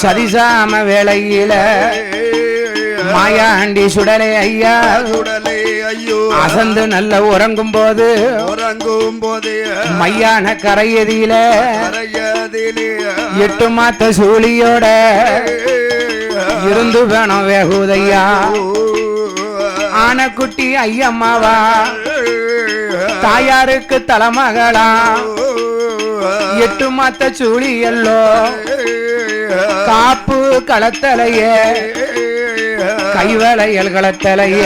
சதிசாம வேளையில மாயாண்டி சுடலை ஐயா அசந்து நல்ல உறங்கும் போது மையான கரையதியில 8 மாத்த சூழியோட இருந்து வேணும் வேகுதையா ஆனக்குட்டி ஐயம்மாவா தாயாருக்கு தலைமகளா 8 மாத்த சூழி எல்லோ காப்பு களத்தலைய கைவளையல் களத்தலைய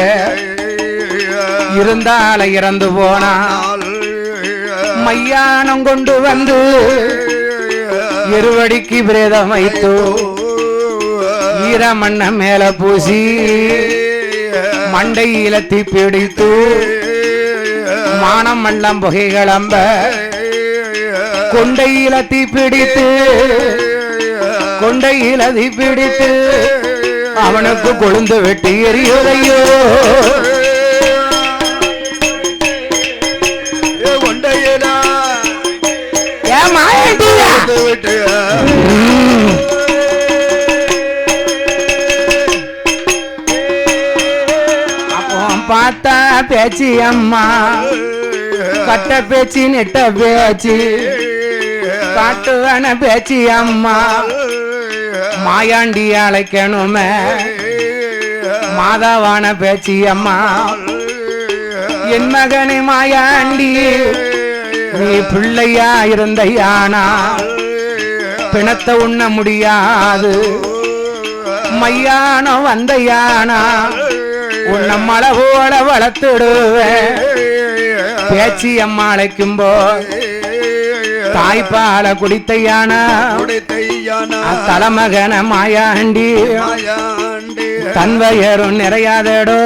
இருந்தால இறந்து போனா மையானம் கொண்டு வந்து இருவடிக்கு பிரேதம் வைத்து ஈரமண்ண மேல பூசி மண்டையில தீப்பிடித்து மானம் மல்லம் புகை கிளம்ப கொண்டையில தீப்பிடித்து அவனுக்கு கொழுந்து வெட்டி எரியுதையோ பார்த்தா பேச்சு அம்மா கட்ட பேச்சு நெட்ட பேச்சு காட்டுவன பேச்சு அம்மா மாயாண்டி அழைக்கணுமே மாதாவான பேச்சு அம்மா என் மகனே மாயாண்டி நீ பிள்ளையா இருந்தையானா பிணத்தை உண்ண முடியாது மையானம் வந்தையானா உன்னை மழை போல வளர்த்துடுவேன் பேச்சு அம்மா அழைக்கும்போ தாய்ப்பால குடித்தையானா தலைமகன மாயாண்டி தன்வயரும் நிறையாதடோ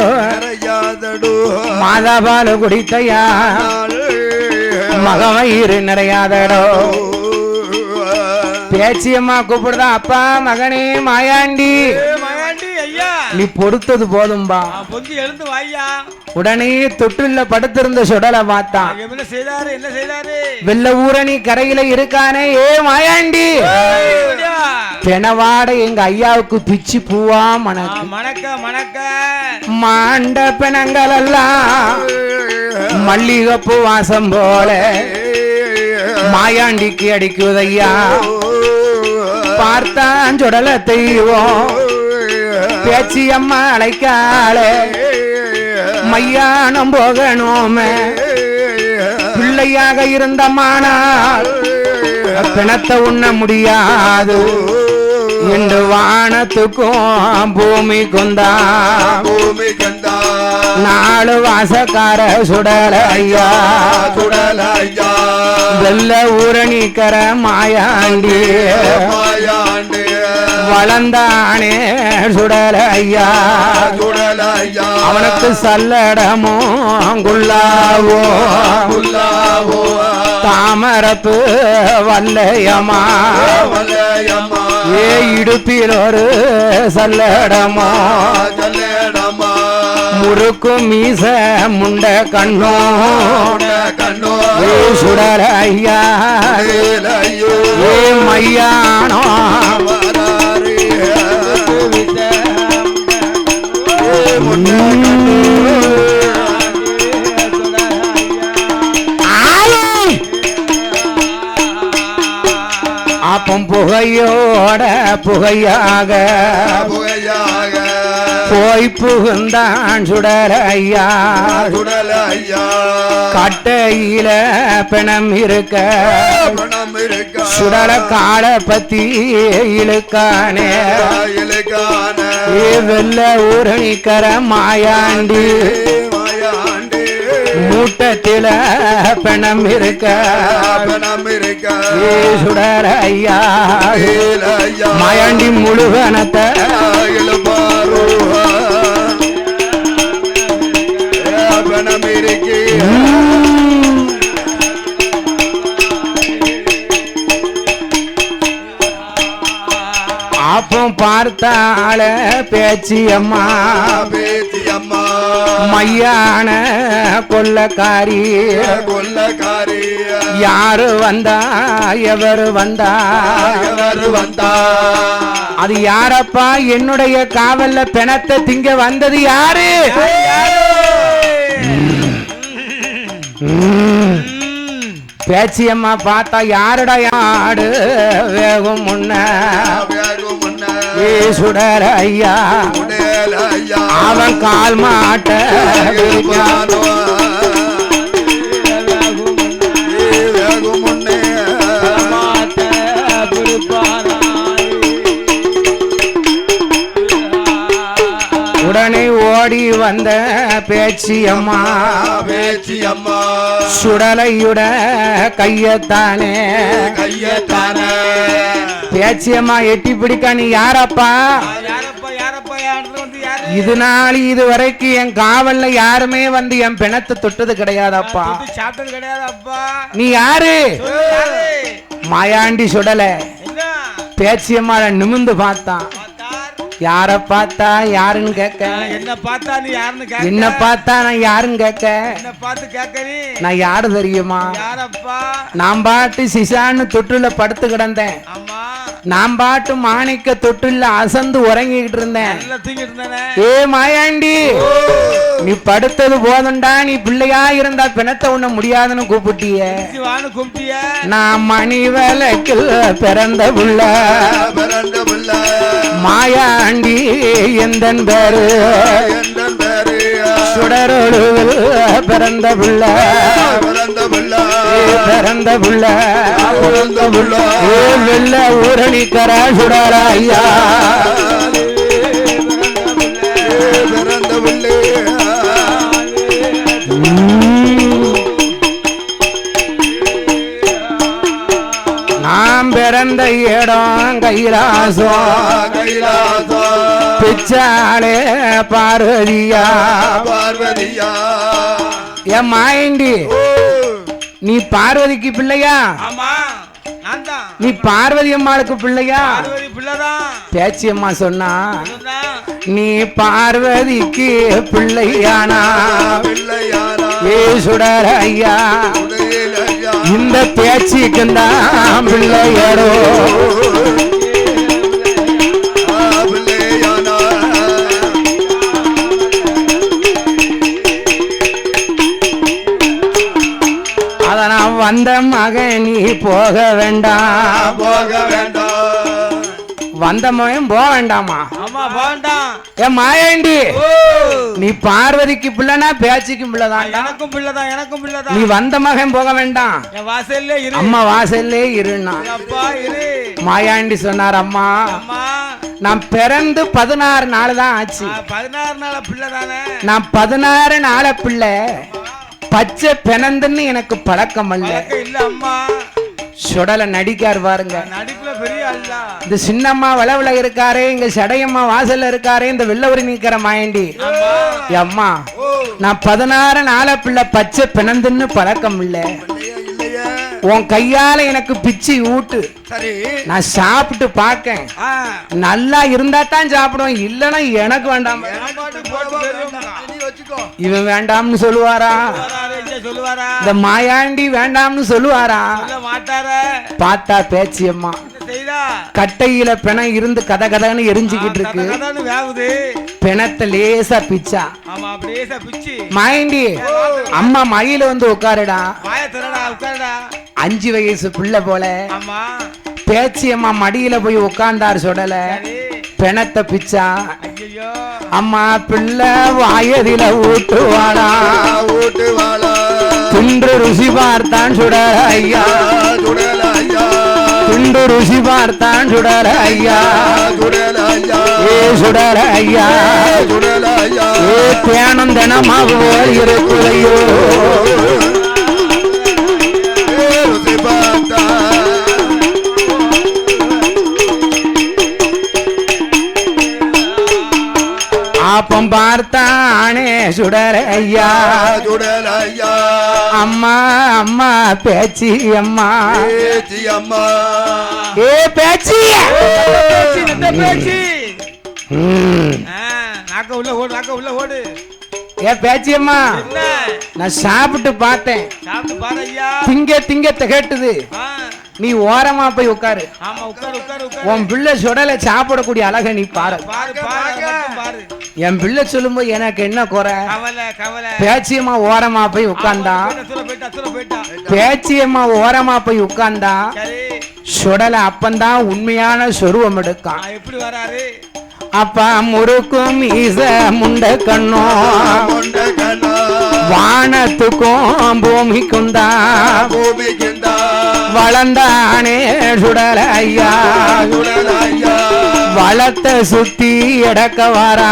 மாதாபால குடித்தையா மகவயிறு நிறையாதடோ பேச்சியம்மா கூப்பிடுதா அப்பா மகனே மாயாண்டி நீ பொறுத்தது போதும்பா எழுந்து வாயா உடனே தொட்டுல படுத்திருந்த சுடலை பார்த்தான் என்ன செய்தாரு வெள்ள ஊரணி கரையில இருக்கானே ஏ மாயாண்டி பெணவாட எங்க ஐயாவுக்கு பிச்சு பூவா மணக்க மாண்ட பிணங்கள் எல்லாம் மல்லிகைப்பூ வாசம் போல மாயாண்டிக்கு அடிக்குதையா பார்த்தான் சுடல தெய்வம் பேச்சு அம்மா அழைக்காளே மையானம் போகணுமே பிள்ளையாக இருந்த மானால் பிணத்தை உண்ண முடியாது என்று வானத்துக்கும் பூமிக்கும் தான் 4 வாசக்கார சுடல ஐயா வெள்ள ஊரணிக்கர மாயாண்டி வளர்ந்தானே சுடல ஐயா அவனுக்கு சல்லடமோ குல்லாவோ தாமரப்பு வல்லையம்மா ஏ இடுப்பில் ஒரு சல்லடமோ முறுக்கு மீச முண்ட கண்ணோ சுடல ஐயா ஏ மையானோ அப்பம் புகையோட புகையாக போய் புகுந்தான் சுடல ஐயா கட்டையில பிணம் இருக்க சுடல கால பத்தி இழுக்கானே வெள்ள ஊரணிக்கர மாயாண்டி மூட்டத்தில பிணம் இருக்க சுடல ஐயா மாயாண்டி முழுவனத்தை அப்போ பார்த்தால பேச்சு அம்மா மையான கொள்ளக்காரி யாரு வந்தா எவரு வந்தா அது யாரப்பா என்னுடைய காவல்ல பிணத்தை திங்க வந்தது யாரு பேச்சியம்மா பார்த்தா யாருடா யாடு வேகும் முன்ன சுடர ஐயா அவன் கால் மாட்ட உடனே ஓடி வந்த பேச்சியம்மா சுடலையுட கையத்தானே பேச்சியம்மா எட்டி பிடிக்க நீ யாரப்பா இது நாள் இது வரைக்கும் என் காவல்ல யாருமே வந்து என் பிணத்தை தொட்டது கிடையாதப்பா நீ யாரு மாயாண்டி சுடல பேச்சியம்மா நிமிந்து பார்த்தான் யார பார்த்தா யாருன்னு கேட்க என்ன பார்த்தா நீ யாருன்னு கேட்க என்ன பார்த்தா நான் யாருன்னு கேட்க என்ன பார்த்து கேட்க நீ நான் யாரு தெரியுமா யாரப்பா நான் பாட்டு சிசான்னு தொட்டுல படுத்து கிடந்தேன் ஆமா நான் பாட்டு மாணிக்க தொட்டுல அசந்து உறங்கிட்டு இருந்தேன் ஏ மாயாண்டி நீ படுத்தது போதும்டா நீ பிள்ளையா இருந்தா பிணத்தை உண்ண முடியாதுன்னு கூப்பிட்டிய நான் மணி வேலைக்கில் பிறந்த புள்ள மாயாண்டி எந்தன் பேரு சுடரொழுவில் பிறந்த புள்ள வெள்ள ஊரணிக்கர சுடர ஐயா நாம் பிறந்த இடம் கைலாசம் பிச்சாலே பார்வதியா என் மாயண்டி நீ பார்வதிக்கு பிள்ளையா நீ பார்வதி அம்மாளுக்கு பிள்ளையா பேச்சி அம்மா சொன்னா நீ பார்வதிக்கு பிள்ளையானா ஏ சுடர ஐயா இந்த பேச்சுக்கு தான் பிள்ளையரோ அதனால் வந்த மகன் நீ போக வேண்டாம் வந்த மகன் போக வேண்டாமா என் மாயாண்டி நீ பார்வதிக்கு பிள்ளைனா பேச்சுக்கும் பிள்ளைதான் எனக்கும் பிள்ளைதான் நீ வந்த மகன் போக வேண்டாம் அம்மா வாசல்லே இருன்னா மாயாண்டி சொன்னார் அம்மா நான் பிறந்து 16 நாள் தான் ஆச்சு 16 நாள் பிள்ளைதானே நான் 16 நாள பிள்ளை பச்சை பிணந்துன்னு எனக்கு பழக்கம் அல்ல அம்மா சுடல நடிக்கார் பாருங்க இந்த சின்னம்மா வளவுல இருக்காரே இங்க சடையம்மா வாசல்ல இருக்காரே இந்த வெள்ளவரி நீக்கிற மாயண்டி அம்மா நான் 16 நாள பிள்ளை பச்சை பிணந்துன்னு பழக்கம் இல்ல உன் கையால எனக்கு பிச்சு ஊட்டு நான் சாப்பிட்டு பாக்கேன் நல்லா இருந்தா தான் சாப்பிடுவேன் இல்லன்னா எனக்கு வேண்டாம் இவன் வேண்டாம்னு சொல்லுவாரா இந்த மாயாண்டி வேண்டாம்னு சொல்லுவாரா பார்த்தா பேச்சியம்மா கட்டையில பிணம் இருந்து கத கதன்னு எரிஞ்சுக்கிட்டு இருக்கு பிணத்தை லேசா பிச்சா மாயாண்டி அம்மா மயில வந்து உட்காருடா 5 வயசு பிள்ளை போல பேச்சியம்மா மடியில போய் உட்கார்ந்தார் சுடல பிணத்தை பிச்சா அம்மா பிள்ளை வாயதில ஊட்டுவாளா தின்று ருசி பார்த்தான் சுடல ஐயா தின்று ருசி பார்த்தான் சுடல ஐயா ஏ சுடல ஐயா ஏ தேனம் தினமாக போல் இருக்குதையோ ஆப்பம் பார்த்தானே சுடர ஐயா அம்மா அம்மா பேச்சி அம்மா ஏ பேச்சி நாக்க உள்ள ஓடு ஏ பேச்சியம்மா நான் சாப்பிட்டு பார்த்தேன் திங்க திங்க திகட்டுது நீ ஓரமா போய் உட்காரு உன் பிள்ளை சுடலை சாப்பிடக்கூடிய அழக நீ பாரு என் பிள்ளை சொல்லும்போது எனக்கு என்ன குறை பேச்சியம்மா ஓரமா போய் உட்கார்ந்தா பேச்சியம்மா ஓரமா போய் உட்கார்ந்தா சுடலை அப்பந்தான் உண்மையான சொருவம் எடுக்கான் எப்படி வராரு அப்பா முறுக்கும் ஈச முண்ட கண்ணோ வானத்துக்கும் பூமிக்கும் தான் வளர்ந்தானே சுடல ஐயா வளத்தை சுத்தி எடக்க வாரா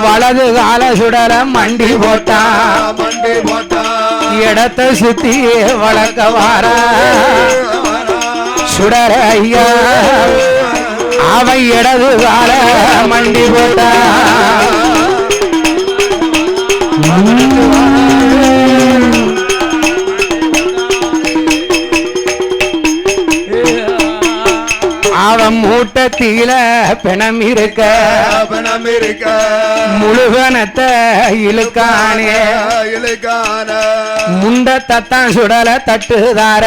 வலது கால சுடல மண்டி போட்டா இடத்தை சுத்தி வளர்க்க வாரா சுடல ஐயா அவை இடது கால மண்டி போட்டா அவன் மூட்டத்தில பிணம் இருக்க முழுகனத்தை இழுக்கானே முண்டத்தான் சுடல தட்டுதார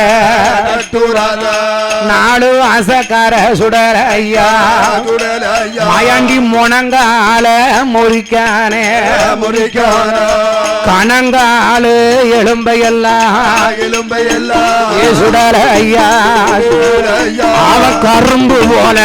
நாலு வாசக்கார சுடல ஐயா மாயாண்டி முனங்கால முறிக்கானே கணங்காலு எலும்பையெல்லாம் சுடல ஐயா அவ கரும்பு போல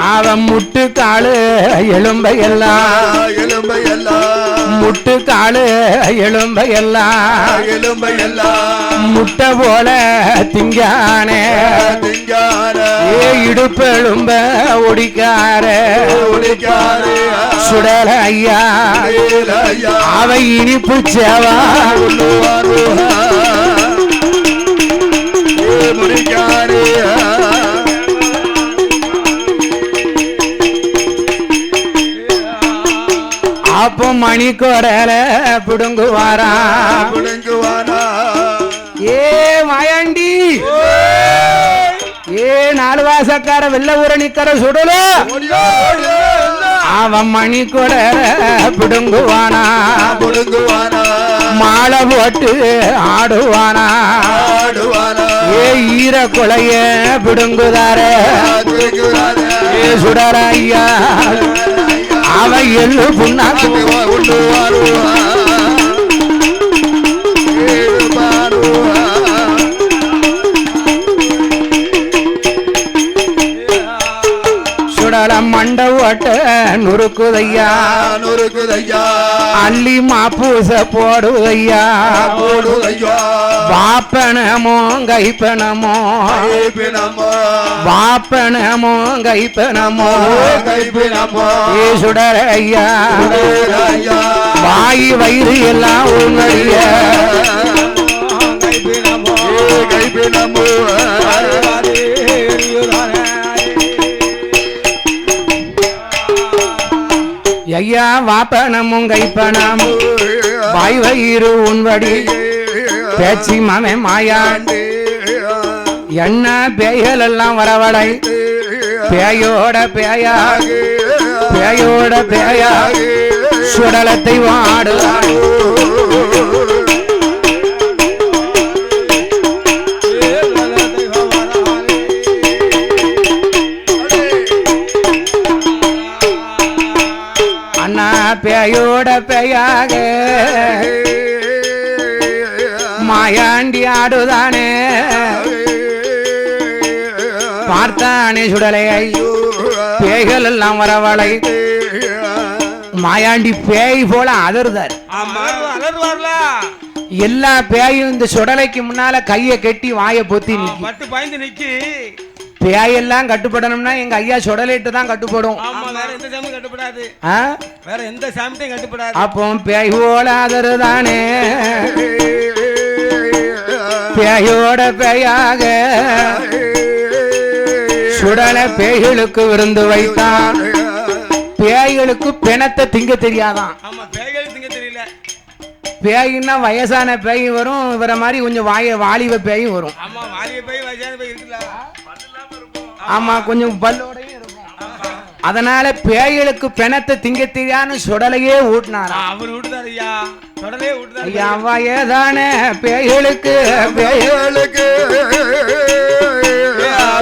அவன் முட்டுக்காலு எலும்பையெல்லாம் முட்டுக்காலு எலும்பையெல்லாம் முட்டை போல திங்கானே இடுப்பு எலும்ப ஒடிக்கார சுடல ஐயா அவை இனிப்பு சேவா அப்போ மணி கொடல புடுங்குவாரா ஏ மாயாண்டி ஏ நாலு வாசக்கார வெள்ள ஊர நிக்கிற சுடல அவன் மணி கொடல புடுங்குவானா மாலை போட்டு ஆடுவானா ஏ ஈர கொலைய பிடுங்குதார ஏ சுடர ஐயா அவ எள்ளு புண்ணாக்கு சுடல மண்ட ஓட்ட நுறுக்குதையா அள்ளி மாப்பூச போடுதையா வாப்பனமோ கைப்பனமோ வாப்பனமோ கைப்பனமோ ஏ சுடர ஐயா வாய் வயிறு எல்லாம் உங்களைய ஐயா வாப்பனமும் கைப்பனமும் வாய் வயிறு உன்வடி பேச்சி மாமே மாயாண்டி என்ன பேய்கள் எல்லாம் வரவடை பேயோட பேயா பேயோட பேயா சுடலத்தை வாடு அண்ணா பேயோட பேயாக மாயாண்டி ஆடுதானே பார்த்தானே சுடலையை பேய்கள் எல்லாம் வரவளை மாயாண்டி பேய் போல அதருதார் எல்லா பேயும் இந்த சுடலைக்கு முன்னால கைய கட்டி வாய பொத்தி நிக்கி பேயெல்லாம் கட்டுப்படணும்னா எங்க ஐயா சுடலிட்டு தான் கட்டுப்படும். அப்போ பேய் போல அதருதானே பேயோட பேயாக சுடல பேய்களுக்கு விருந்து வைத்தான். பேய்களுக்கு பிணத்தை திங்க தெரியாதான். பேயின்னா வயசான பேய் வரும், இவர மாதிரி கொஞ்சம் வாலிப பேயும் வரும். ஆமா, வாலிப பேய் வயசான பேய் இருக்குல்ல. ஆமா, கொஞ்சம் பல்லோடையும் இருக்கும். அதனால பேய்களுக்கு பிணத்தை திங்க தெரியான்னு சுடலையே ஊட்டினார். அவர் ஊட்டுதாரு ஐயா, சுடலே ஊட்டுதாரு ஐயா. வயதான பேய்களுக்கு பேய்களுக்கு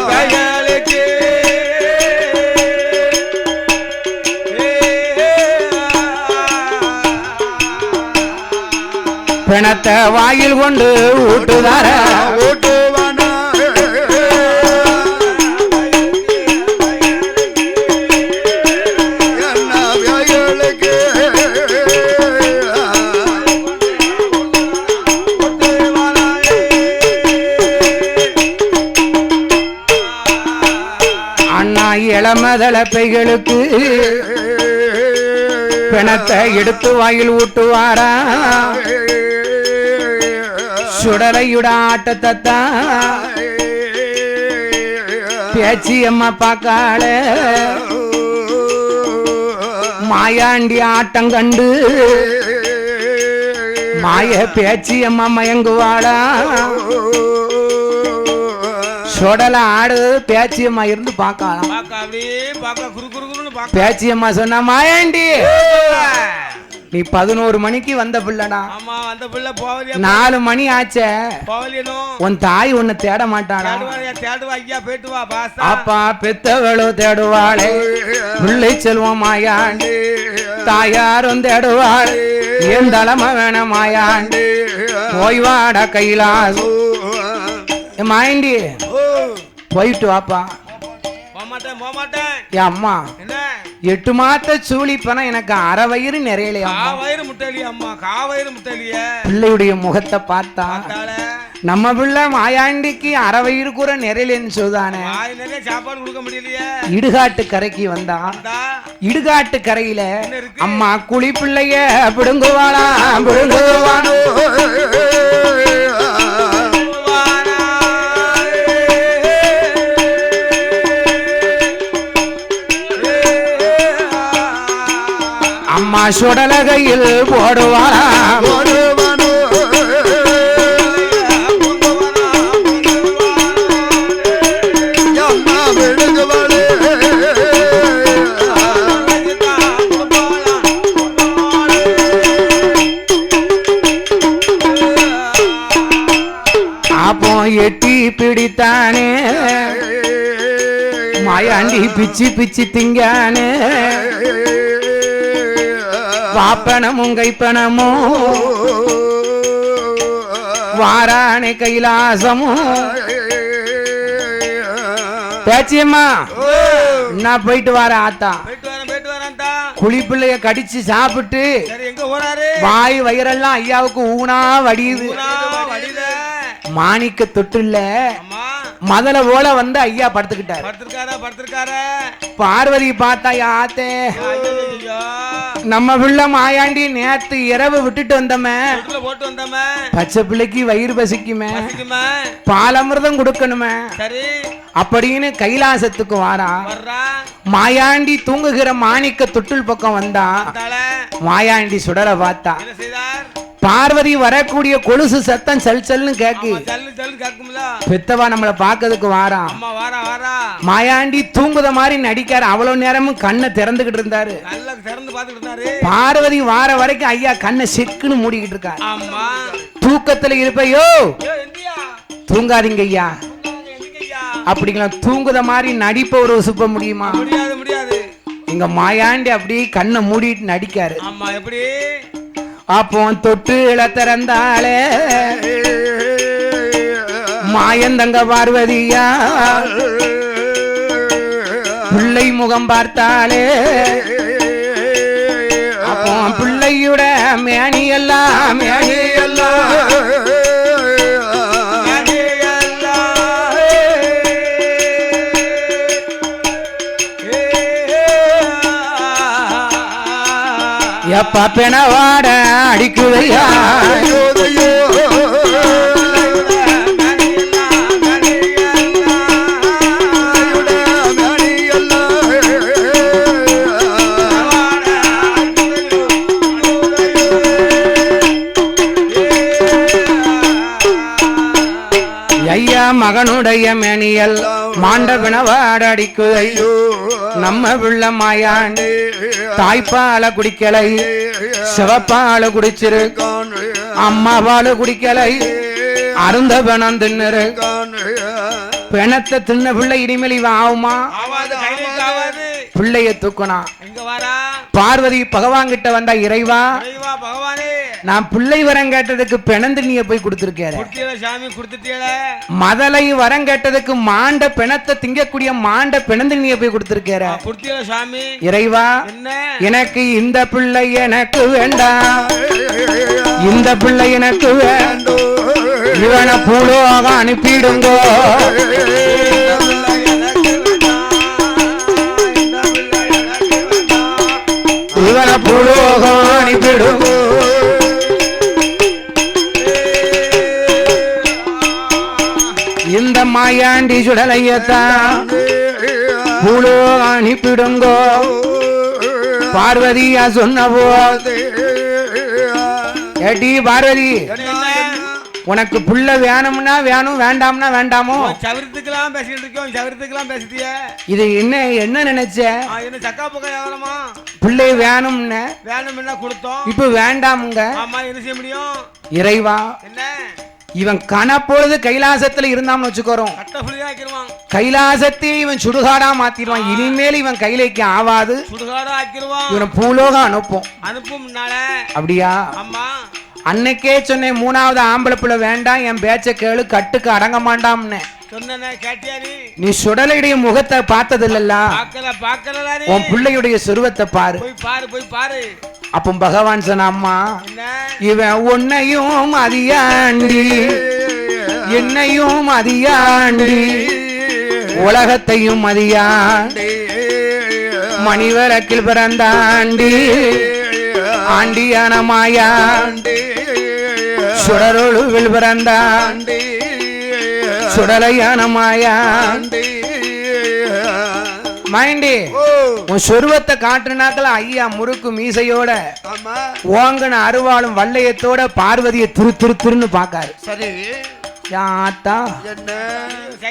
பேய்களுக்கு பிணத்தை வாயில் கொண்டு ஊட்டுதார ஊட்டுவானா அண்ணா இளமதள பெய்களுக்கு பிணத்தை எடுத்து வாயில் ஊட்டுவாரா சுடலையுட ஆட்டத்தை பேச்சி அம்மா பாக்காள மாயாண்டி ஆட்டம் கண்டு மாய பேச்சி அம்மா மயங்குவாளா சுடல ஆடு பேச்சியம்மா இருந்து பாக்கலாம். பேச்சியம்மா சொன்ன மாயாண்டி நீ 11 மணிக்கு வந்த பிள்ளடா. 4 மணி ஆச்சே, உன் தாய் உன்னை தேட மாட்டாடா. அப்பா பெத்தவளோ தேடுவாளே பிள்ளை செல்வம் மாயாண்டி, தாயாரும் தேடுவாள் என் தலைமை வேண மாயாண்டி, போய்வாடா கைலாசு மாயாண்டி போயிட்டு வாப்பா. அம்மா 8 மாத்த சூழிப்பனா எனக்கு அரை வயிறு நிறையலையா, பிள்ளையுடைய முகத்தை பார்த்தா நம்ம பிள்ளை மாயாண்டிக்கு அரை வயிறு கூட நிறையலன்னு சொல்லுதானே. சாப்பாடு கொடுக்க முடியலையே. இடுகாட்டு கரைக்கு வந்தா, இடுகாட்டு கரையில அம்மா குழி பிள்ளைய பிடுங்குவாளா பிடுங்குவானோ அம்மா சுடலகையில் போடுவாரா போடுவானோ அம்மா விடுங்குவாளே அப்போ எட்டி பிடித்தானே மாயாண்டி பிச்சி பிச்சி திங்கானே வாப்பனமும் கைப்பனமும் வாராணி கைலாசமும். பேச்சியம்மா நான் போயிட்டு வர ஆத்தா, குளிப்பிள்ளைய கடிச்சு சாப்பிட்டு வாய் வயிறெல்லாம் ஐயாவுக்கு ஊனா வடியுது. மாணிக்க தொட்டுல மதல போல வந்து ஐயா படுத்துக்கிட்டாரு. பார்வதி பார்த்தா ஆத்தே நம்ம பிள்ளை மாயாண்டி நேத்து இரவு விட்டுட்டு வந்தமே, பச்சை பிள்ளைக்கு வயிறு பசிக்குமே, பாலமிர்தம் கொடுக்கணுமே அப்படின்னு கைலாசத்துக்கு வாரா. மாயாண்டி தூங்குகிற மாணிக்க தொட்டில் பக்கம் வந்தா, மாயாண்டி சுடலை பார்த்தா. பார்வதி வரக்கூடிய கொலுசு சத்தம் சல் சல்னு கேக்கு. பெத்தவா நம்மள பாக்கிறதுக்கு வாரா. மாயாண்டி தூங்குத மாதிரி நடிக்காரு. அவ்வளவு நேரமும் கண்ணை திறந்துகிட்டு இருந்தாரு. பார்வதி வார வரைக்கும் ஐயா கண்ணை செக்குன்னு மூடிக்கிட்டு இருக்காரு. தூக்கத்துல இருப்பையோ தூங்காதீங்க ஐயா அப்படிங்களா. தூங்குத மாதிரி நடிப்ப ஒரு சுப்ப முடியுமா? எங்க மாயாண்டி அப்படி கண்ணை மூடிட்டு நடிக்காரு. அப்போ தொட்டு இளத்திறந்தாளே மாயந்தங்க பார்வதியா, பிள்ளை முகம் பார்த்தாளே. அப்போ பிள்ளையுட மேனி எல்லாம் மேனி எல்லாம் எப்ப பெணவாட அடிக்குதையா மகனுடைய மேனியல் மாண்டபினவாடடிக்குதை நம்ம பிள்ளை மாயாண்டி தாய்ப்பால குடிக்கலை சிவப்பால குடிச்சிரு அம்மா பால குடிக்கலை அருந்த பிணம் தின்னரு பிணத்தை தின்ன பிள்ளை இனிமேல் இவன் ஆகுமா பிள்ளைய தூக்கணும் பார்வதி பகவான் கிட்ட வந்தா இறைவா நான் பிள்ளை வரம் கேட்டதுக்கு பிணந்தினிய போய் கொடுத்திருக்கேன் மதலை வரம் கேட்டதுக்கு மாண்ட பிணத்தை திங்கக்கூடிய மாண்ட பிணந்தினிய போய் கொடுத்திருக்கேன் இறைவா எனக்கு இந்த பிள்ளை எனக்கு வேண்டாம் இந்த பிள்ளை எனக்கு வேண்டும் இவனை பூலோக அனுப்பிடுங்கோ இவனை பூலோகம் அனுப்பிடுங்கோ இந்த மாயாண்டி சுடலையத்தான் பூலோகம் அனுப்பிடுங்கோ பார்வதியா சொன்ன போது ஏடி பார்வதி உனக்கு புள்ள வேணும்னா வேணும் வேண்டாம்னா வேண்டாமோ சவரத்துக்கெல்லாம் பேசிட்டு இருக்கோம் சவரத்துக்கெல்லாம் பேசிட்டிய இது என்ன நினைச்ச என்ன சக்கா பக்கம் எவரமா பிள்ளை வேணும்னு வேணும்னா கொடுத்தோம் இப்ப வேண்டாமுங்க ஆமா என்ன செய்ய முடியும் இறைவா என்ன இவன் கனப்பொழுது கைலாசத்துல இருந்தான்னு வச்சுக்கோறோம் கைலாசத்தை இவன் சுடுகாடா மாத்திடுவான் இனிமேல் இவன் கைலைக்கு ஆவாது சுடுகாடா ஆக்கிடுவான் இவன் பூலோகம் அனுப்பும் அப்படியா அன்னைக்கே சொன்னேன் மூணாவது ஆம்பளை பிள்ளை வேண்டாம் என் பேச்ச கேளு கட்டுக்கு அடங்க மாட்டாம்னு நீ சுடலையுடைய முகத்தை பார்த்தது இல்லல்ல உன் பிள்ளையுடைய சுருவத்தை பாரு அப்ப பகவான் சொன்ன அம்மா இவன் உன்னையும் அதியாண்டி என்னையும் அதியாண்டி உலகத்தையும் அதியாண்டி மணிவிளக்கில் பிறந்தாண்டி ஆண்டியான மாயாண்டி சுடரொழுவில் பிறந்தாண்டி சுடலையான மாயாண்டி மைண்டி உன் சொருவத்தை காட்டுனாக்கல ஐயா முறுக்கு மீசையோட ஓங்கன அருவாளும் வல்லையத்தோட பார்வதியை திருன்னு பாக்காரு சரி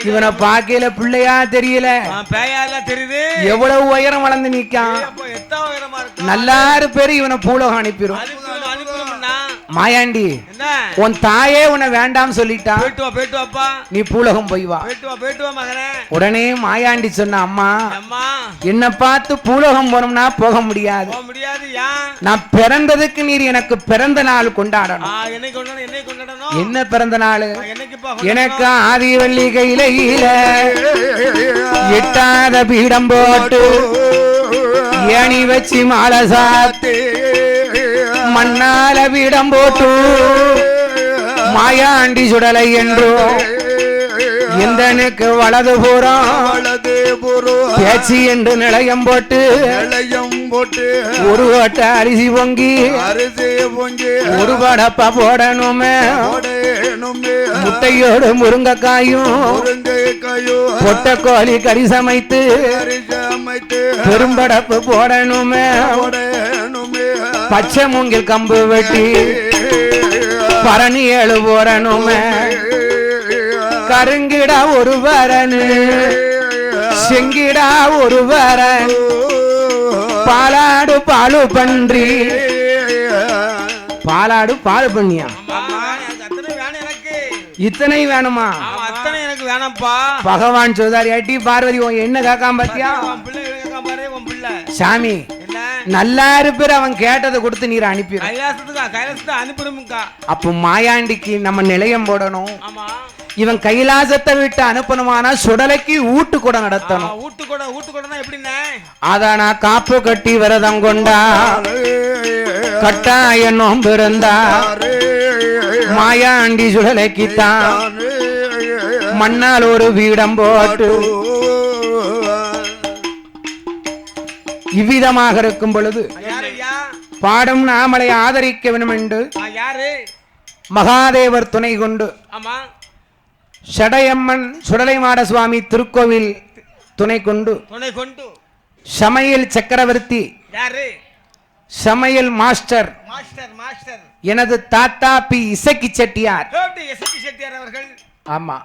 இவனை பாக்கையில பிள்ளையா தெரியல தெரியுது எவ்வளவு உயரம் வளர்ந்து நிக்கான் நல்லாரு பேரு இவனை பூலோகம் அனுப்பிடும் மாயாண்டி உன் தாயே உன்னை வேண்டாம் சொல்லிட்டா நீ பூலோகம் போய் வா உடனே மாயாண்டி சொன்ன அம்மா என்ன பார்த்து பூலோகம் போனோம்னா போக முடியாது நான் பிறந்ததுக்கு நீர் எனக்கு பிறந்த நாள் கொண்டாடணும் என்ன பிறந்த நாள் எனக்கு ஆதிவள்ளி கையில எட்டாத பீடம் போட்டு ஏணி வச்சு மாலை சாத்து மண்ணால பீடம் போட்டு மாயாண்டி சுடலை என்றோ இந்தனுக்கு வலது பூரம் பேச்சு என்று நிலையம் போட்டு ஒரு ஓட்ட அரிசி பொங்கி ஒரு படப்பா போடணுமே முட்டையோடு முருங்கைக்காயும் பொட்ட கோழி கறி சமைத்து பெரும்படப்பு போடணுமே பச்சை மூங்கில் கம்பு வெட்டி பரணி ஏழு போடணுமே கருங்கிடா ஒரு வரனு செங்கிடா ஒரு வரன் பாலாடு பாலு பன்றி பாலாடு பாலு பண்ணியா இத்தனை வேணுமா எனக்கு வேணாம்ப்பா பகவான் சொல்றாரு ஏட்டி பார்வதி என்ன காக்காம பாத்தியா சாமி நல்லா இருப்பேர் அவன் கேட்டதை கொடுத்து நீர் அனுப்பி அப்ப மாயாண்டிக்கு நம்ம நிலையம் போடணும் இவன் கைலாசத்தை விட்டு அனுப்பணுமானா சுடலைக்கு ஊட்டு கூட நடத்தணும் அத நான் காப்பு கட்டி விரதம் கொண்டா கட்டாய நோம்பு இருந்தா மாயாண்டி சுடலைக்குத்தான் மண்ணால் ஒரு வீடம் போட்டு இவ்விதமாக இருக்கும் பொழுது பாடும் நாமலை ஆதரிக்க வேண்டும் என்று மகாதேவர் துணை கொண்டு ஷடையம்மன் சுடலைமாட சுவாமி திருக்கோவில் துணை கொண்டு சமையல் சக்கரவர்த்தி சமையல் மாஸ்டர் எனது தாத்தா பி இசக்கி செட்டியார் அவர்கள் ஆமா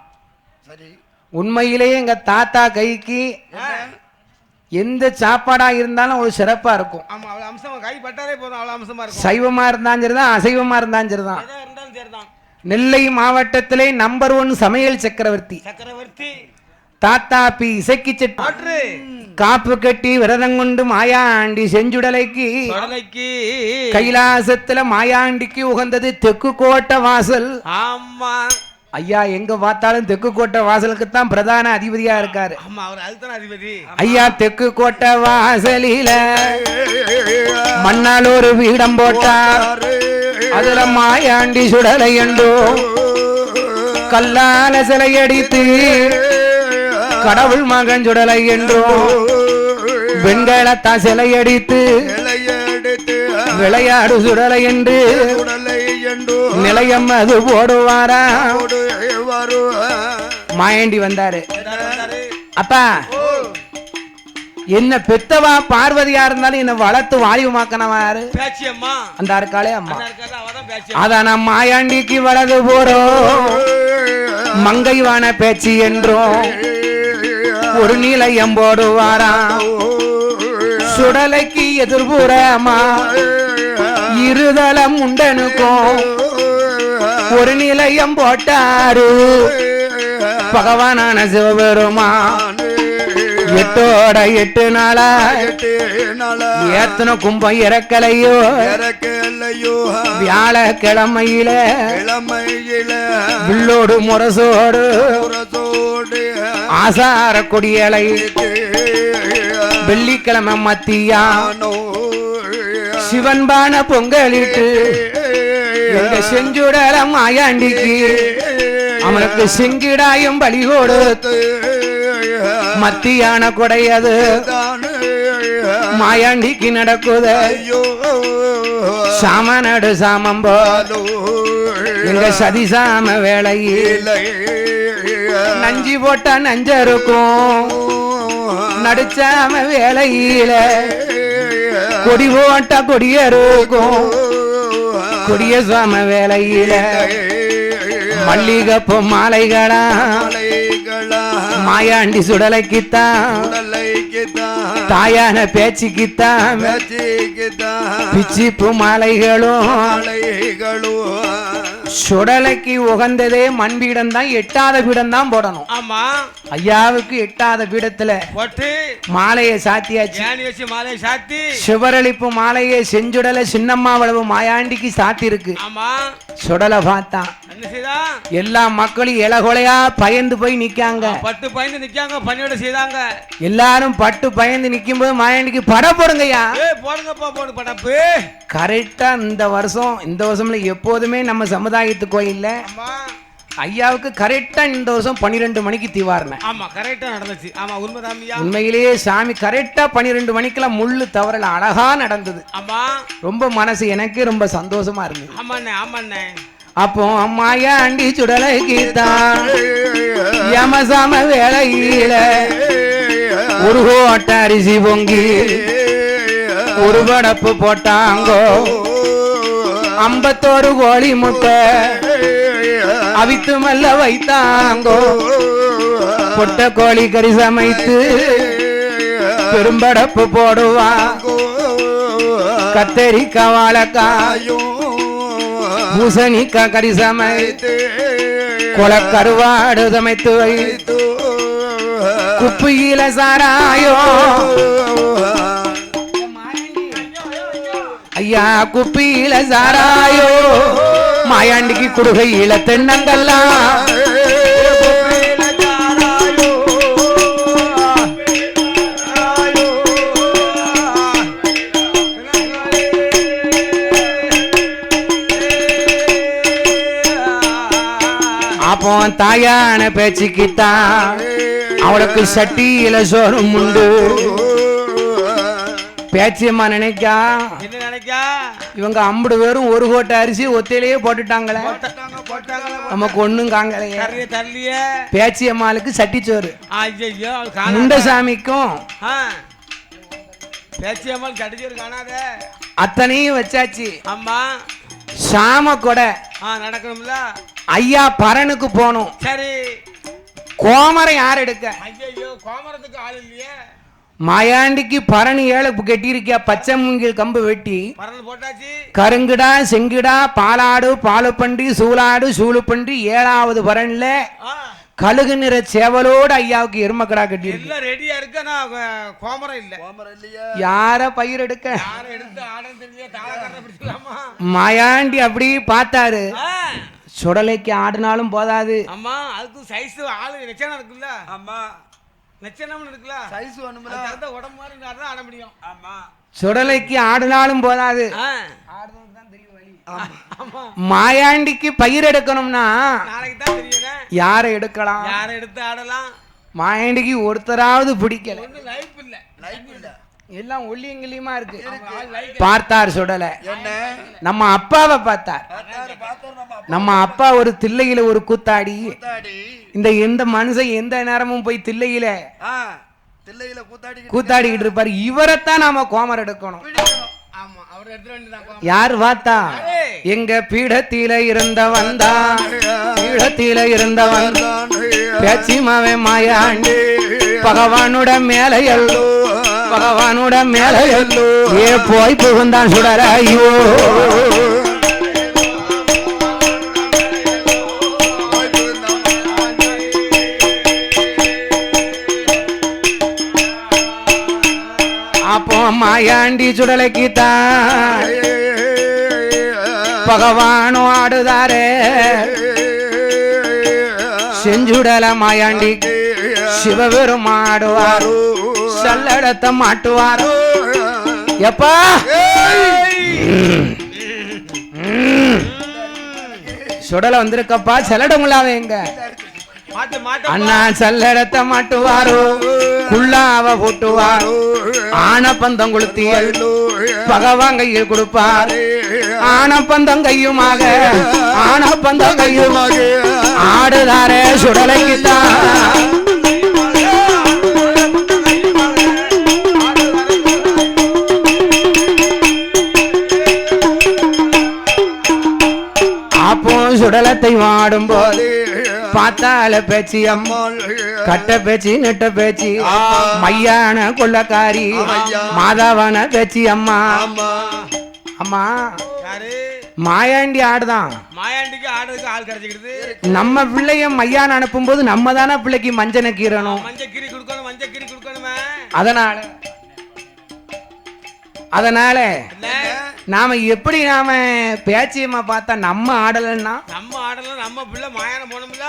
உண்மையிலேயே எங்க தாத்தா கைக்கு எந்த சாப்பாடா இருந்தாலும் ஒரு சிறப்பா இருக்கும். ஆமா, அவ்வளவு அம்சமா கை பட்டாலே போதும், அவ்வளவு அம்சமா இருக்கும். சைவமா இருந்தாலும் சரிதான், அசைவமா இருந்தாலும் சரிதான். எதா இருந்தாலும் சரிதான். நெல்லை மாவட்டத்திலே நம்பர் 1 சமையல் சக்கரவர்த்தி சக்கரவர்த்தி தாத்தா பி இசைக்கு செட்டு காப்பு கட்டி விரதம் கொண்டு மாயாண்டி செஞ்சுடலைக்கு கைலாசத்துல மாயாண்டிக்கு உகந்தது தெற்கு கோட்டை வாசல். ஆமா ஐயா, எங்க பார்த்தாலும் தெற்கு கோட்டை வாசலுக்கு தான் பிரதான அதிபதியா இருக்காரு. ஆமா, அவர் அதுதான் அதிபதி. ஐயா, தெற்கு கோட்டை வாசலில மண்ணால் ஒரு வீடம் போட்டார். அதுல மாயாண்டி சுடலை என்றோ கல்லால சிலையடித்து கடவுள் மகன் சுடலை என்றோ வெண்கலத்தா சிலையடித்து விளையாடு சுடலை என்று நிலையம் அது போடுவாரா. மாயாண்டி வந்தாரு. அப்பா, என்ன பெத்தவா பார்வதியா இருந்தாலும் என்ன வளர்த்து வாயுமாக்கனவாரு அந்த இருக்காளே அம்மா. அதான் நம்ம மாயாண்டிக்கு வலது போறோம் மங்கைவான பேச்சு என்றோம் ஒரு நிலையம் போடுவாரா. சுடலைக்கு எதிர்புறமா இருதலம் உண்டனுக்கும் ஒரு நிலையம் போட்டாரு பகவானான சிவபெருமான். 8 நாளா ஏத்தன கும்பம் இறக்கலையோ வியாழக்கிழமையில வில்லோடு முரசோடு ஆசார கொடியலை வெள்ளிக்கிழமை மத்தியா சிவன்பான பொங்கலிட்டு எங்க செஞ்சுடலம் மாயாண்டிக்கு அவனுக்கு செங்கிடாயும் பலி கொடுத்து மத்தியான கொடையது மாயாண்டிக்கு நடக்குது. சாம நடு சாமம் போலோ எங்க சதிசாம வேளையில் நஞ்சி போட்டா நஞ்சருக்கும் நடிச்சாம வேலையில கொடி போட்டா கொடியருக்கும் கொடிய சாம வேலையில மல்லிகப்பு மாலைகளா மாயாண்டி சுடலைக்குத்தான் தாயான பேச்சுக்குத்தான் பிச்சிப்பு மாலைகளும் சுடலைக்கு உகந்ததே மண்பீடம் தான். 8ஆவது பீடம் தான் போடணும். ஆமா, ஐயாவுக்கு 8ஆவது பீடத்துல மாலையை சாத்தியாச்சு. மாலையை சாத்தி சிவரளிப்பு மாலையை செஞ்சுடல சின்னம்மா வளவு மாயாண்டிக்கு சாத்தி இருக்கு. சுடலை பார்த்தா எல்லா மக்களும் இலகொலையா பயந்து போய் நிக்காங்க. பட்டு பயந்து நிக்காங்க, பணியோட செய்தாங்க. எல்லாரும் பட்டு பயந்து நிக்கும் போது மாயாண்டிக்கு பட போடுங்கய்யா. போடுங்கப்பா, போடு படப்பு. கரெக்டா இந்த வருஷம்ல எப்போதுமே நம்ம சமுதாயத்து கோயில்ல ஐயாவுக்கு கரெக்டா இந்த வருஷம் 12 மணிக்கு தீவாரணை. ஆமா, கரெக்டா நடந்துச்சு. ஆமா, உண்மைதாமியா. உண்மையிலேயே சாமி கரெக்டா 12 மணிக்கெல்லாம் முள்ளு தவறல அழகா நடந்தது. ஆமா, ரொம்ப மனசு எனக்கு ரொம்ப சந்தோஷமா இருந்தது. ஆமாண்ணே, ஆமாண்ணே. அப்போ மாயாண்டி சுடலைக்கு தான் யமசாம வேலையில ஒரு கோட்ட அரிசி பொங்கி ஒரு படப்பு போட்டாங்கோ 51 கோழி முட்டை அவித்து மல்ல வைத்தாங்கோ பொட்ட கோழி கறி சமைத்து பெரும்படப்பு போடுவா கத்தரிக்காய் வாழைக்காயும் பூசணிக்கா கறி சமைத்து கொலை கருவாடு சமைத்து வைத்து குப்பியில சாராயோ ஐயா குப்பியில சாராயோ மாயாண்டிக்கு குடுகையில தென்னங்கல்லாம் அப்போ தாயான பேச்சுக்கித்தான் அவளுக்கு சட்டியில சோறும் உண்டு. பேச்சியம்மா நினைக்கா இவங்க 50 பேரும் ஒரு கோட்டை அரிசி ஒத்தையிலேயே போட்டுட்டாங்களே, நமக்கு ஒண்ணும் காங்கலையே. பேச்சியம்மாளுக்கு சட்டிச்சோறு, முண்டசாமிக்கும் அத்தனையும் வச்சாச்சு. சாம கொடை நடக்கணும்ல. ஐயா பரனுக்கு போனோம். சரி, கோமரம் யார் எடுக்க? ஐயோ கோமரத்துக்கு ஆள் இல்லையே. மாயாண்டிக்கு பரணி 7 கட்டியிருக்கியா, பச்சை மூங்கில் கம்பு வெட்டி பரல் போட்டாச்சு. கருங்கிடா செங்கிடா பாலாடு பாலுப்பன்றி சூளாடு சூளுப்பன்றி 7வது பரன்ல கழுகு நிற சேவலோடு ஐயாவுக்கு எருமக்கடா கட்டி எல்லாம் ரெடியா இருக்கு. நான் கோமரம் இல்ல. யார பயிர் எடுக்க? யார எடுத்து ஆடம் தெரிஞ்ச தாளக்காரரை பிடிச்சலாமா? மாயாண்டி அப்படி பார்த்தாரு. சுடலைக்கு ஆடினாலும் போதாது. அம்மா அதுக்கு சைஸ் ஆளு நெச்சனம் இருக்குல்ல. ஆமா நெச்சனம் இருக்குல்ல. சைஸ் வேணும்ல. அந்த உடம்பு மாதிரி இருந்தா ஆட முடியும். ஆமா சுடலைக்கு ஆடினாலும் போதாது. மாயாண்டிக்கு பயிர் எடுக்கணும்னா நாளைக்கு தான் தெரியும். யாரை எடுக்கலாம்? யாரை எடுத்து ஆடலாம்? மாயாண்டிக்கு ஒருத்தராவது பிடிக்கல. லைஃப் இல்ல. லைஃப் இல்ல. எல்லாம் ஒல்லியங்கிலியமா இருக்கு. பார்த்தார் சுடல. நம்ம அப்பாவை பார்த்தார். நம்ம அப்பா ஒரு தில்லையில ஒரு கூத்தாடி. இந்த மனுஷன் எந்த நேரமும் போய் தில்லையில கூத்தாடிக்கிட்டு இருப்பாரு. இவரைத்தான் நாம கோமர் எடுக்கணும். யார் பார்த்தா? எங்க பீடத்தில இருந்தவன் தான். பீடத்தில இருந்தவன் பேச்சிமாவே மாயாண்டி. பகவானோட மேலையல்லோ பகவானோட மேலையல்லோ ஏ போய் புகுந்தான் சுடராயோ. அப்போ மாயாண்டி சுடலைக்கு தான் பகவானோ ஆடுதாரே. செஞ்சுடல மாயாண்டி சிவபெரும் ஆடுவாரோ சல்லடத்தை மாட்டுவாரோ. எப்பா சுடல வந்திருக்கப்பா. செல்லடமுள்ளாவ எங்க அண்ணா சல்லடத்தை மாட்டுவாரோ குள்ளாவ போட்டுவாரோ. ஆனப்பந்தம் கொளுத்தியல் பகவான் கையில் கொடுப்பார். ஆனப்பந்தம் கையுமாக ஆனப்பந்தம் கையுமாக ஆடுதாரே சுடலைக்குத்தான். அப்போ சுடலத்தை வாடும் போது பார்த்தால பேச்சு அம்மா கட்ட பேச்சு நெட்ட பேச்சு மையான கொள்ளக்காரி மாதாவான பேச்சு அம்மா. அம்மா மாயாண்டி ஆடுதான். மாயாண்டிக்கு ஆடுறதுக்கு ஆள் கிடைச்சிக்கிடுது. நம்ம பிள்ளைய மையான அனுப்பும் போது நம்ம தானே பிள்ளைக்கு மஞ்சனை கீரணும். மஞ்சக்கீரி கொடுக்கணும். மஞ்சக்கீரி கொடுக்கணுமே. அதனால நாம எப்படி நாம பேச்சியம்மா பார்த்தா நம்ம ஆடலன்னா நம்ம பிள்ளை மாயான போனோம்ல.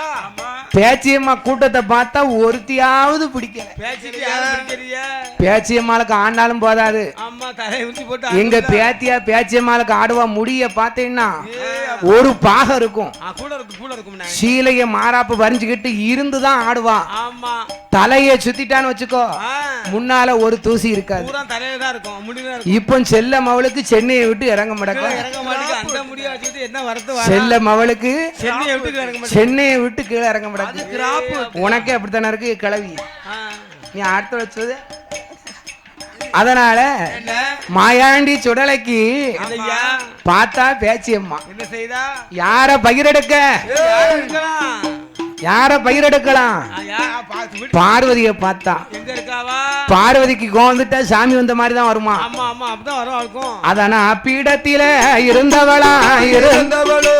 பேச்சியம்மா கூட்டத்தை பார்த்தா ஒருத்தியாவது பிடிக்கல. பேச்சியம்மாளுக்கு ஆண்டாலும் போதாது. எங்க பேச்சியம்மாளுக்கு ஆடுவா முடிய பார்த்தீங்கன்னா ஒரு பாகம் இருக்கும். சீலைய மாறாப்பு வரைஞ்சுக்கிட்டு இருந்துதான் ஆடுவா. தலைய சுத்திட்டான்னு வச்சுக்கோ முன்னால ஒரு தூசி இருக்காது. இப்போ செல்ல மவளுக்கு சென்னையை விட்டு இறங்க மாட்டேங்க. செல்ல மவளுக்கு சென்னையை விட்டு கீழே இறங்க மாட்டேங்க. உனக்கே அப்படித்தானே இருக்கு கிளவி. நீ அடுத்த வச்சது. அதனால மாயாண்டி சுடலைக்கு பார்த்தா பேச்சியம்மா யார பகிரெடுக்க யார பயிரெடுக்கலாம்? பார்வதிய பார்த்தா. பார்வதிக்கு கோந்துட்டா சாமி வந்த மாதிரி தான் வருமா? அதானா பீடத்தில இருந்தவளா இருந்தவளோ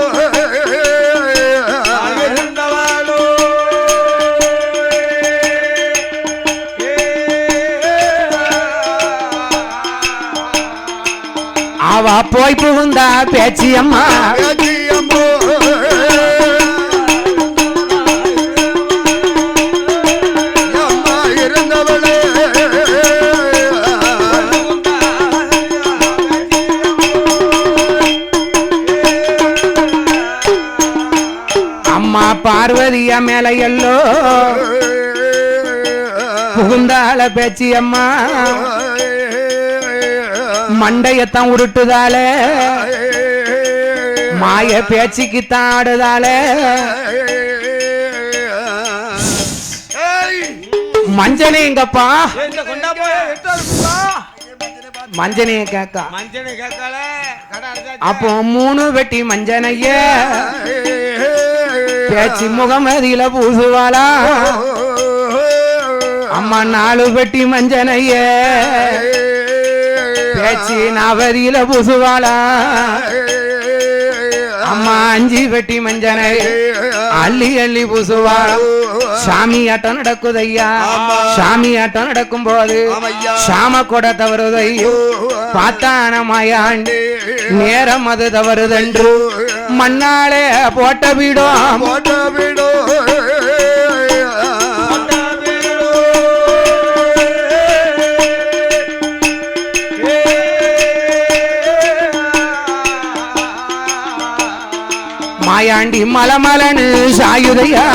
அவ போய் புகுந்தா பேச்சியம்மா. அம்மா பார்வதியா மேல எல்லோ புகுந்தால பேச்சியம்மா. மண்டையத்தான் உருட்டுதால மாய பேச்சுக்கு தாடுதால மஞ்சனே எங்கப்பா மஞ்சனைய கேக்கா. அப்போ 3 வெட்டி மஞ்சனைய பேச்சு முகமதியில பூசுவாளா அம்மா 4 பெட்டி மஞ்சனைய பேச்சு நவதியில பூசுவாளா அம்மா 5 பெட்டி மஞ்சனை அள்ளி அள்ளி பூசுவாளா சாமி ஆட்டம் நடக்குதையா சாமி ஆட்டம் நடக்கும் போது சாம கூட தவறுதையோ பார்த்தான மாயாண்டு நேரம் அது தவறுதென்று மண்ணாலே போட்ட வீடும் மாயாண்டி மலமலனு சாயுதையா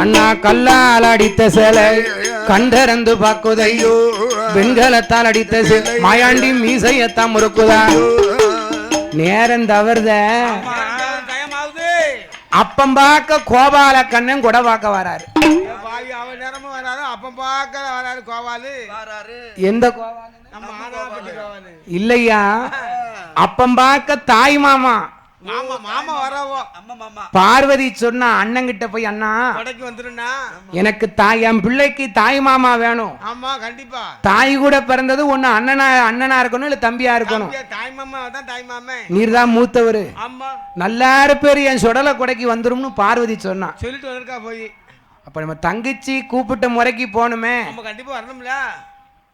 அண்ணா கல்லால் அடித்த சிலை கண்டறந்து பாக்குதையோ வெண்கலத்தால் அடித்த சிலை மாயாண்டி மீசையத்தான் முறுக்குதா நேரம் தவறுத அப்பம் பார்க்க கோபால கண்ணன் கூட பார்க்க வராரு எந்த கோபாலு இல்லையா அப்பம் பார்க்க தாய் மாமா பார்வதி சொன்னா அண்ணன் கிட்ட போய் அண்ணா எனக்கு தாய் என் பிள்ளைக்கு தாய் மாமா வேணும் ஆமா கண்டிப்பா தாய் கூட பிறந்தது ஒண்ணு அண்ணனா இருக்கணும் இல்ல தம்பியா இருக்கணும் தாய் மாமா தான் தாய் மாமே நீர் தான் மூத்தவரு ஆமா நல்லாரு பேர் என் சுடலை கொடைக்கு வந்துரும்னு பார்வதி சொன்னா சொல்லிட்டு வந்திருக்கா போய் அப்ப நம்ம தங்கச்சி கூப்பிட்ட முறைக்கு போகணுமே நம்ம கண்டிப்பா வரணும்ல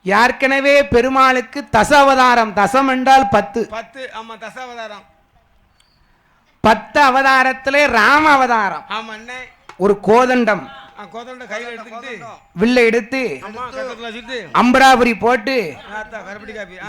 ஏற்கனவே பெருமாளுக்கு தசாவதாரம் தசம் என்றால் 10 ஆமா தசாவதாரம் 10 அவதாரத்திலே ராம அவதாரம் ஆமா அண்ணே ஒரு கோதண்டம் கோதண்டம் கையில எடுத்துக்கிட்டு வில்லை எடுத்து ஆமா கட்டத்துல வச்சுட்டு அம்பராபுரி போட்டு கருப்பட்டி காப்பி